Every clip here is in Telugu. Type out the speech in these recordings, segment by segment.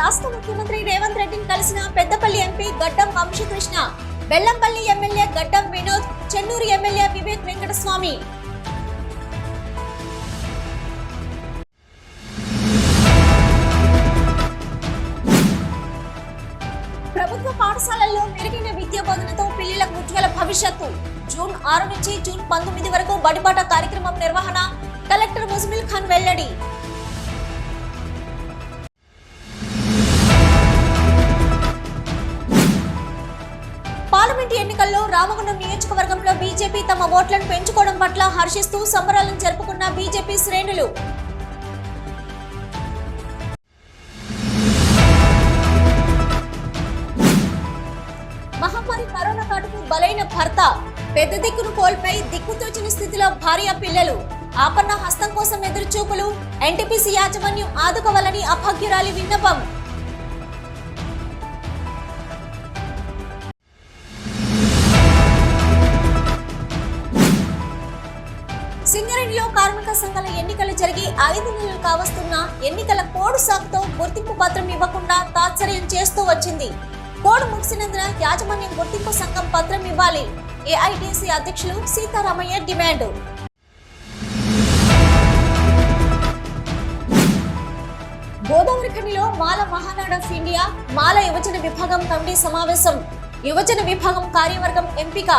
రాష్ట్ర ముఖ్యమంత్రి రేవంత్ రెడ్డిని కలిసిన పెద్దపల్లి ఎంపీ గడ్డం వంశీకృష్ణ, బెల్లంపల్లి ఎమ్మెల్యే గడ్డం వినోద్, చెన్నూరు ఎమ్మెల్యే వివేక్ వెంకటస్వామి. ప్రభుత్వ పాఠశాలల్లో మెరుగైన విద్యా బోధనతో పిల్లలకు ఉజ్వల భవిష్యత్తు. జూన్ 6 నుంచి జూన్ 19 వరకు బడిబాట కార్యక్రమం నిర్వహణ. కలెక్టర్ ముజమిల్ ఖాన్ వెల్లడి. పార్లమెంట్ ఎన్నికల్లో రామగుండం నియోజకవర్గంలో బీజేపీ తమ ఓట్లను పెంచుకోవడం పట్ల హర్షిస్తూ సంబరాలను జరుపుకున్న బీజేపీ శ్రేణులు. మహమ్మారి కరోనా కాటుకు బలైన భర్త, పెద్ద దిక్కును కోల్పోయి దిక్కుతోచిన స్థితిలో భార్య పిల్లలు. ఆపన్న హస్తం కోసం ఎదురుచూపులు. ఎన్టీపీసీ యాజమాన్యం ఆదుకోవాలని అభాగ్యురాలి విన్నపం. సింగరేణిలో కార్మిక సంఘాల ఎన్నికలు జరిగి 5 నెలలు కావస్తున్నా ఎన్నికల కోడ్ సాకుతో గుర్తింపు పత్రం ఇవ్వకుండా తాత్సర్యం చేస్తూ వచ్చింది. కోడ్ ముగిసినందున యాజమాన్యం గుర్తింపు సంఘం పత్రం ఇవ్వాలి. ఏఐటీసీ అధ్యక్షులు సీతారామయ్య డిమాండ్. గోదావరి ఖనిలో మాల మహానాడ్ ఆఫ్ ఇండియా మాల యువజన విభాగం కమిటీ సమావేశం. యువజన విభాగం కార్యవర్గం ఎంపిక.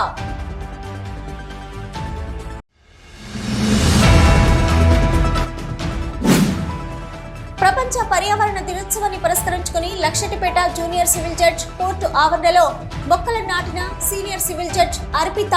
ప్రపంచ పర్యావరణ దినోత్సవాన్ని పురస్కరించుకుని Luxettipet junior civil judge court ఆవరణలో మొక్కలు నాటిన సీనియర్ సివిల్ జడ్జ్ అర్పిత.